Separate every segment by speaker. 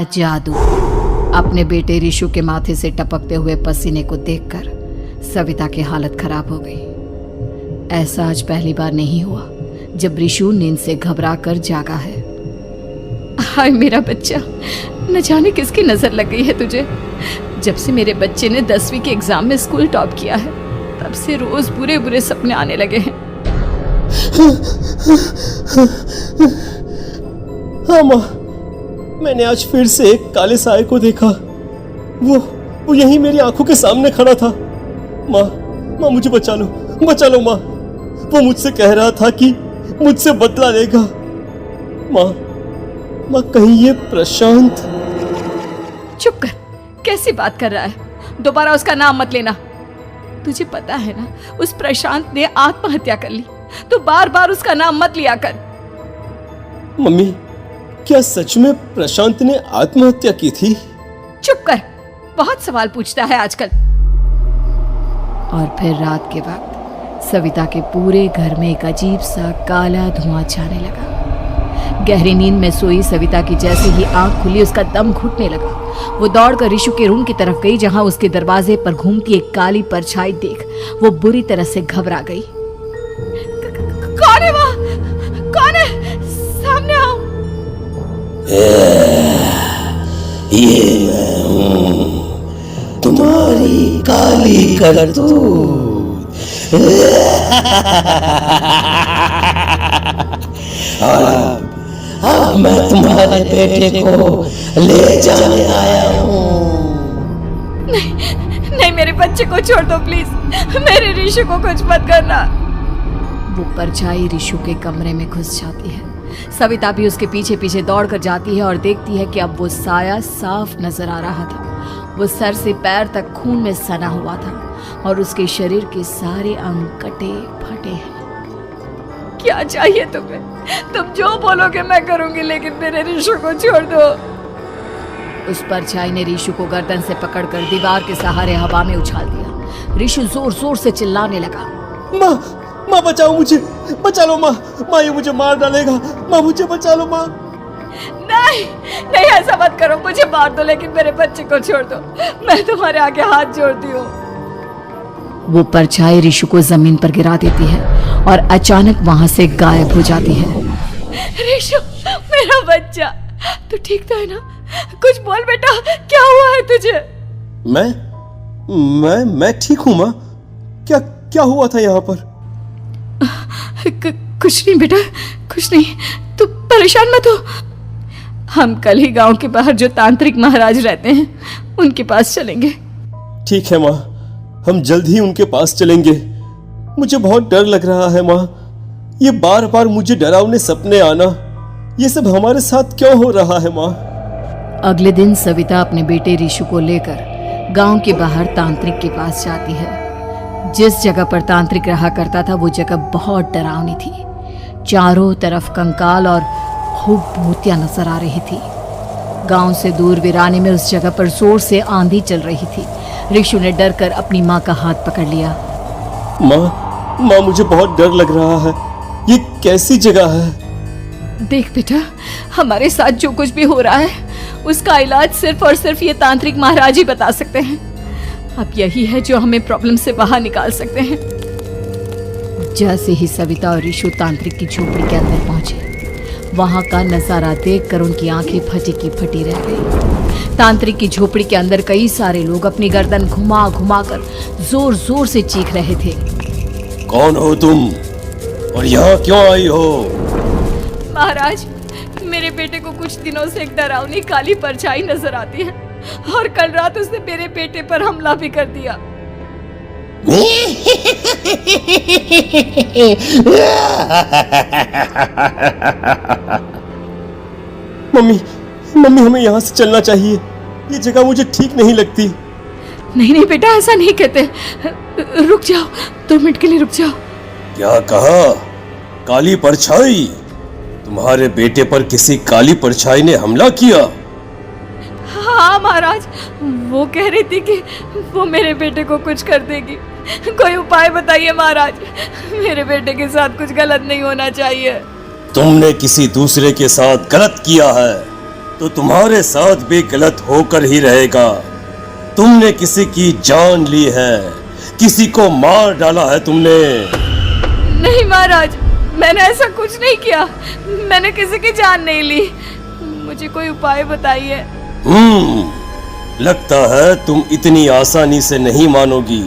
Speaker 1: जादू। अपने बेटे रिशु के माथे से टपकते हुए पसीने को देखकर सविता की हालत खराब हो गई। ऐसा आज पहली बार नहीं हुआ जब रिशु नींद से घबराकर जागा है। हाय मेरा बच्चा, न जाने किसकी नजर लग गई है तुझे। जब से मेरे बच्चे ने 10वीं के एग्जाम में स्कूल टॉप किया है तब से रोज बुरे बुरे सपने आने लगे हैं।
Speaker 2: हाँ माँ, मैंने आज फिर से एक काले साए को देखा। वो यहीं मेरी आंखों के सामने खड़ा था। माँ मुझे बचा लो माँ। वो मुझसे कह रहा था कि मुझसे बदला लेगा। माँ कहीं ये प्रशांत।
Speaker 1: चुप कर, कैसी बात कर रहा है? दोबारा उसका नाम मत लेना। तुझे पता है ना, उस प्रशांत ने आत्महत्या कर ली, तो बार बार उसका नाम मत लिया कर।
Speaker 2: मम्मी, क्या सच में प्रशांत ने आत्महत्या की थी?
Speaker 1: चुप कर, बहुत सवाल पूछता है आजकल। और फिर रात के वक्त सविता के पूरे घर में एक अजीब सा काला धुआं छाने लगा। गहरी नींद में सोई सविता की जैसे ही आंख खुली उसका दम घुटने लगा। वो दौड़कर रिशु के रूम की तरफ गई जहां उसके दरवाजे पर घूमती एक काली परछाई देख वो बुरी तरह से घबरा गई। कौन है वहां? कौन है? सामने आओ।
Speaker 3: ये मैं हूं, तुम्हारी काली करतूत। और अब मैं तुम्हारे बेटे को ले जाने आया हूँ।
Speaker 1: नहीं, मेरे बच्चे को छोड़ दो प्लीज। मेरे रिशु को कुछ मत करना। वो परछाई रिशु के कमरे में घुस जाती है। सविता भी उसके पीछे पीछे दौड़ कर जाती है और देखती है कि अब वो साया साफ नजर आ रहा था। वो सर से पैर तक खून में सना हुआ था और उसके शरीर के सारे अंग कटे फटे हैं। क्या चाहिए तुम्हें? तुम जो बोलोगे मैं करूंगी, लेकिन मेरे रिशु को छोड़ दो। उस परछाई ने रिशु को गर्दन से पकड़कर दीवार के सहारे हवा में उछाल दिया। रिशु जोर जोर से चिल्लाने लगा।
Speaker 2: माँ बचाओ मुझे, बचा लो माँ, ये मुझे मार डालेगा। माँ मुझे बचा लो माँ।
Speaker 1: नहीं ऐसा मत करो, मुझे मार दो लेकिन मेरे बच्चे को छोड़ दो। मैं तुम्हारे आगे हाथ जोड़ती हूँ। वो परछाई रिशु को जमीन पर गिरा देती है और अचानक वहां से गायब हो जाती है। रिशु, मेरा बच्चा, तू ठीक तो है ना? कुछ बोल बेटा, क्या हुआ है तुझे?
Speaker 2: मैं ठीक हूँ माँ। क्या हुआ था यहाँ पर?
Speaker 1: कुछ नहीं बेटा, कुछ नहीं। तू परेशान मत हो। हम कल ही गांव के बाहर जो तांत्रिक महाराज रहते हैं उनके पास चलेंगे।
Speaker 2: ठीक है माँ, हम जल्द ही उनके पास चलेंगे। मुझे बहुत डर लग रहा है माँ। ये बार बार मुझे डरावने सपने आना, ये सब हमारे साथ क्यों हो रहा है माँ?
Speaker 1: अगले दिन सविता अपने बेटे रिशु को लेकर गांव के बाहर तांत्रिक के पास जाती है। जिस जगह पर तांत्रिक रहा करता था वो जगह बहुत डरावनी थी। चारों तरफ कंकाल और खूब भूतियां नजर आ रही थी। गांव से दूर वीराने में उस जगह पर जोर से आंधी चल रही थी। रिशु ने डर कर अपनी माँ का हाथ पकड़ लिया।
Speaker 2: माँ मुझे बहुत डर लग रहा है। ये कैसी जगह है?
Speaker 1: देख बेटा, हमारे साथ जो कुछ भी हो रहा है उसका इलाज सिर्फ और सिर्फ ये तांत्रिक महाराज ही बता सकते हैं। अब यही है जो हमें प्रॉब्लम से बाहर निकाल सकते हैं। जैसे ही सविता और रिशु तांत्रिक की झोपड़ी के अंदर पहुंचे, वहां का नजारा देखकर उनकी आंखें फटी की फटी रह गई। तांत्रिक की झोपड़ी के अंदर कई सारे लोग अपनी गर्दन घुमा घुमा कर जोर जोर से चीख रहे थे।
Speaker 2: कौन हो तुम और यहाँ क्यों आई हो?
Speaker 1: महाराज, मेरे बेटे को कुछ दिनों से एक डरावनी काली परछाई नजर आती है और कल रात उसने मेरे बेटे पर हमला भी कर दिया।
Speaker 2: मम्मी हमें यहाँ से चलना चाहिए। ये जगह मुझे ठीक नहीं लगती।
Speaker 1: नहीं बेटा, ऐसा नहीं कहते। रुक जाओ, 2 मिनट के लिए रुक जाओ।
Speaker 2: क्या कहा? काली परछाई? तुम्हारे बेटे पर किसी काली परछाई ने हमला किया?
Speaker 1: हाँ महाराज, वो कह रही थी कि वो मेरे बेटे को कुछ कर देगी। कोई उपाय बताइए महाराज, मेरे बेटे के साथ कुछ गलत नहीं होना चाहिए।
Speaker 2: तुमने किसी दूसरे के साथ गलत किया है। तो तुम्हारे साथ भी गलत होकर ही रहेगा। तुमने किसी की जान ली है, किसी को मार डाला है तुमने।
Speaker 1: नहीं महाराज, मैंने ऐसा कुछ नहीं किया। मैंने किसी की जान नहीं ली। मुझे कोई उपाय बताइए।
Speaker 2: लगता है तुम इतनी आसानी से नहीं मानोगी।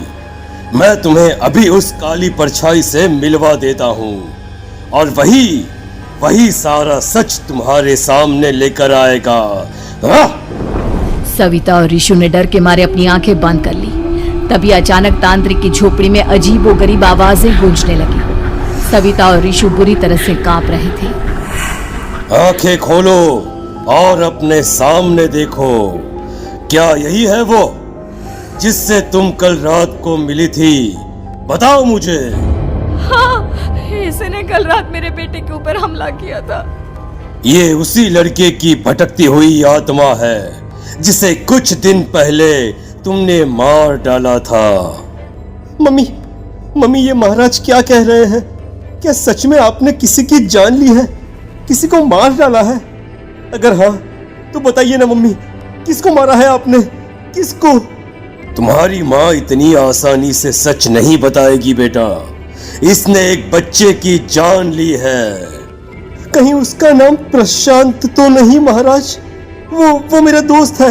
Speaker 2: मैं तुम्हें अभी उस काली परछाई से मिलवा देता हूँ और वही सारा सच तुम्हारे सामने लेकर आएगा।
Speaker 1: सविता और ऋषु ने डर के मारे अपनी आंखें बंद कर ली। तभी अचानक तांत्रिक की झोपड़ी में अजीबोगरीब आवाजें गूंजने लगी। सविता और ऋषु बुरी तरह से कांप रहे थे।
Speaker 2: आंखें खोलो और अपने सामने देखो। क्या यही है वो जिससे तुम कल रात को मिली थी? बताओ मुझे।
Speaker 1: हाँ, इसने कल रात मेरे बेटे के ऊपर हमला किया था।
Speaker 2: ये उसी लड़के की भटकती हुई आत्मा है जिसे कुछ दिन पहले तुमने मार डाला था। मम्मी, ये महाराज क्या कह रहे हैं? क्या सच में आपने किसी की जान ली है, किसी को मार डाला है? अगर हाँ तो बताइए ना मम्मी, किसको मारा है आपने? किसको? तुम्हारी माँ इतनी आसानी से सच नहीं बताएगी बेटा। इसने एक बच्चे की जान ली है। कहीं उसका नाम प्रशांत तो नहीं महाराज? वो मेरा दोस्त है,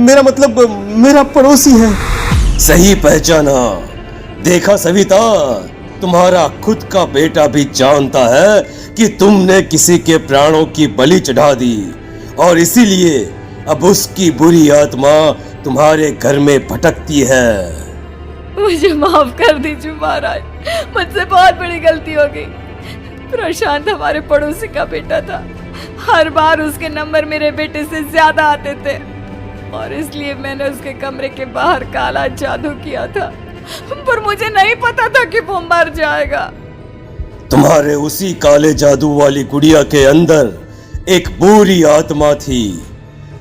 Speaker 2: मेरा मतलब मेरा पड़ोसी है। सही पहचाना। देखा सविता, तुम्हारा खुद का बेटा भी जानता है कि तुमने किसी के प्राणों की बलि चढ़ा दी और इसीलिए अब उसकी बुरी आत्मा तुम्हारे घर में भटकती है।
Speaker 1: मुझे माफ कर दीजिए महाराज, मुझसे बहुत बड़ी गलती हो गई। प्रशांत हमारे पड़ोसी का बेटा था। हर बार उसके नंबर मेरे बेटे से ज्यादा आते थे और इसलिए मैंने उसके कमरे के बाहर काला जादू किया था, पर मुझे नहीं पता था कि वो मर जाएगा।
Speaker 2: तुम्हारे उसी काले जादू वाली गुड़िया के अंदर एक बुरी आत्मा थी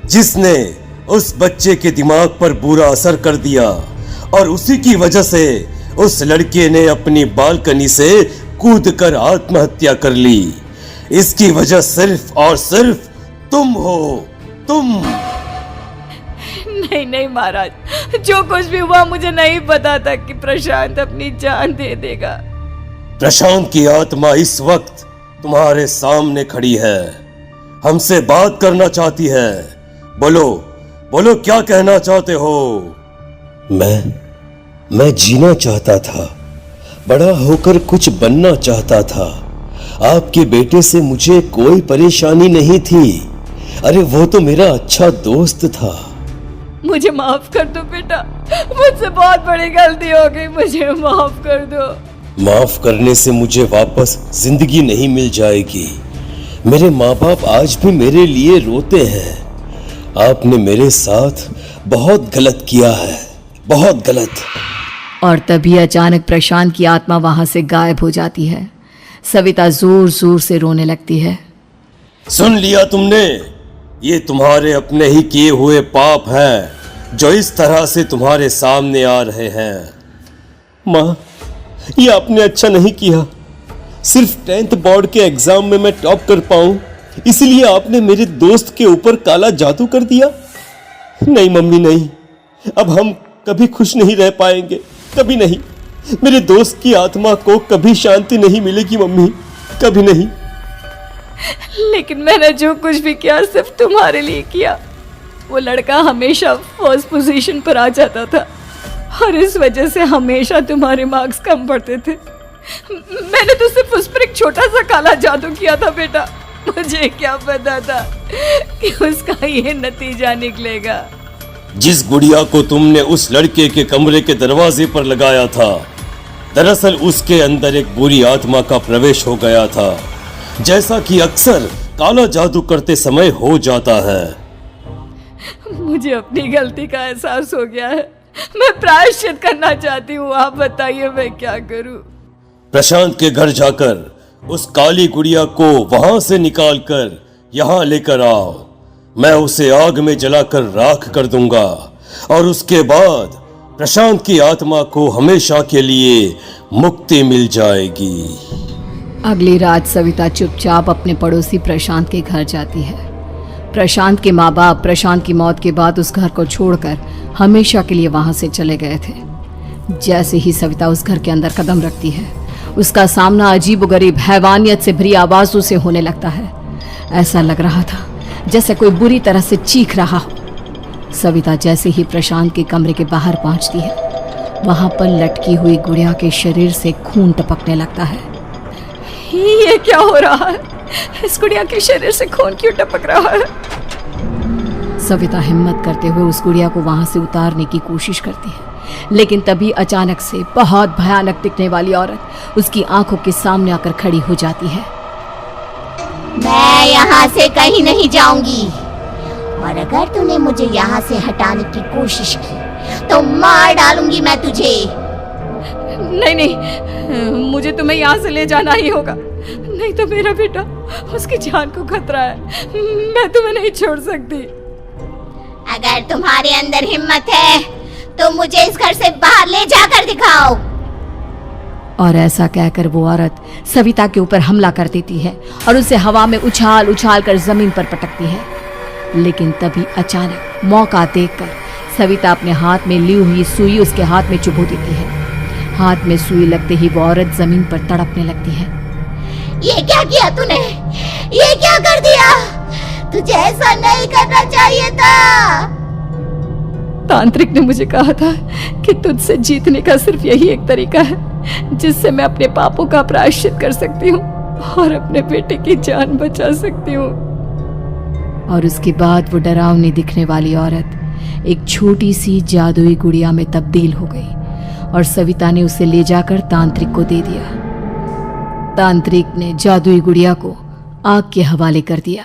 Speaker 2: जिसने उस बच्चे के दिमाग पर बुरा असर कर दिया और उसी की वजह से उस लड़के ने अपनी बालकनी से कूदकर आत्महत्या कर ली। इसकी वजह सिर्फ और सिर्फ तुम हो, तुम।
Speaker 1: नहीं महाराज, जो कुछ भी हुआ मुझे नहीं पता था कि प्रशांत अपनी जान दे देगा।
Speaker 2: प्रशांत की आत्मा इस वक्त तुम्हारे सामने खड़ी है, हमसे बात करना चाहती है। बोलो क्या कहना चाहते हो? मैं जीना चाहता था, बड़ा होकर कुछ बनना चाहता था। आपके बेटे से मुझे कोई परेशानी नहीं थी। अरे वो तो मेरा अच्छा दोस्त था।
Speaker 1: मुझे माफ कर दो बेटा, मुझसे बहुत बड़ी गलती हो गई, मुझे माफ कर दो।
Speaker 2: माफ करने से मुझे वापस जिंदगी नहीं मिल जाएगी। मेरे माँ बाप आज भी मेरे लिए रोते हैं। आपने मेरे साथ बहुत गलत किया है, बहुत गलत।
Speaker 1: और तभी अचानक प्रशांत की आत्मा वहां से गायब हो जाती है। सविता जोर जोर से रोने लगती है।
Speaker 2: सुन लिया तुमने? ये तुम्हारे अपने ही किए हुए पाप हैं जो इस तरह से तुम्हारे सामने आ रहे हैं। माँ, ये आपने अच्छा नहीं किया। सिर्फ 10th बोर्ड के एग्जाम में मैं टॉप कर पाऊं, इसलिए आपने मेरे दोस्त के ऊपर काला जादू कर दिया। नहीं मम्मी, नहीं, अब हम कभी खुश नहीं रह पाएंगे, कभी नहीं। मेरे दोस्त की आत्मा को कभी शांति नहीं मिलेगी मम्मी, कभी नहीं।
Speaker 1: लेकिन मैंने जो कुछ भी किया सिर्फ तुम्हारे लिए किया। वो लड़का हमेशा फर्स्ट पोजीशन पर आ जाता था और इस वजह से हमेशा तुम्हारे मार्क्स कम पड़ते थे। मैंने तो सिर्फ उस पर एक छोटा सा काला जादू किया था बेटा। मुझे क्या पता था कि उसका ये नतीजा निकलेगा।
Speaker 2: जिस गुड़िया को तुमने उस लड़के के कमरे के दरवाजे पर लगाया था, दरअसल उसके अंदर एक बुरी आत्मा का प्रवेश हो गया था, जैसा कि अक्सर काला जादू करते समय हो जाता है।
Speaker 1: मुझे अपनी गलती का एहसास हो गया है। मैं प्रायश्चित करना चाहती हूँ। आप बताइए मैं क्या करूँ?
Speaker 2: प्रशांत के घर जाकर उस काली गुड़िया को वहां से निकालकर यहाँ लेकर आओ। मैं उसे आग में जलाकर राख कर दूंगा और उसके बाद प्रशांत की आत्मा को हमेशा के लिए मुक्ति मिल जाएगी।
Speaker 1: अगली रात सविता चुपचाप अपने पड़ोसी प्रशांत के घर जाती है। प्रशांत के माँ बाप प्रशांत की मौत के बाद उस घर को छोड़कर हमेशा के लिए वहां से चले गए थे। जैसे ही सविता उस घर के अंदर कदम रखती है, उसका सामना अजीबोगरीब हैवानियत से भरी आवाजों से होने लगता है। ऐसा लग रहा था जैसे कोई बुरी तरह से चीख रहा हो। सविता जैसे ही प्रशांत के कमरे के बाहर पहुंचती है, वहां पर लटकी हुई गुड़िया के शरीर से खून टपकने लगता है। ये क्या हो रहा है? इस गुड़िया के शरीर से खून क्यों टपक रहा है? सविता हिम्मत करते हुए उस गुड़िया को वहां से उतारने की कोशिश करती है, लेकिन तभी अचानक से बहुत भयानक दिखने वाली औरत उसकी आंखों के सामने आकर खड़ी हो जाती है।
Speaker 4: मैं यहाँ से कहीं नहीं जाऊंगी, और अगर तूने मुझे यहाँ से हटाने की कोशिश की तो मार डालूंगी मैं तुझे।
Speaker 1: नहीं नहीं, मुझे तुम्हें यहाँ से ले जाना ही होगा, नहीं तो मेरा बेटा, उसकी जान को खतरा है। मैं तुम्हें नहीं छोड़ सकती।
Speaker 4: अगर तुम्हारे अंदर हिम्मत है तो मुझे इस घर से बाहर ले जाकर दिखाओ।
Speaker 1: और ऐसा कहकर वो औरत सविता के ऊपर हमला कर देती है और उसे हवा में उछाल उछाल कर जमीन पर पटकती है। लेकिन तभी अचानक मौका देखकर सविता अपने हाथ में ली हुई सुई उसके हाथ में चुभो देती है। हाथ में सुई लगते ही वो औरत जमीन पर तड़पने लगती है।
Speaker 4: ये क्या किया तूने? ये क्या कर दिया? तुझे ऐसा नहीं करना चाहिए था।
Speaker 1: तांत्रिक ने मुझे कहा था कि तुझसे जीतने का सिर्फ यही एक तरीका है जिससे मैं अपने पापों का प्रायश्चित कर सकती हूँ और अपने बेटे की जान बचा सकती हूँ। और उसके बाद वो डरावनी दिखने वाली औरत एक छोटी सी जादुई गुड़िया में तब्दील हो गई और सविता ने उसे ले जाकर तांत्रिक को दे दिया। तांत्रिक ने जादुई गुड़िया को आग के हवाले कर दिया।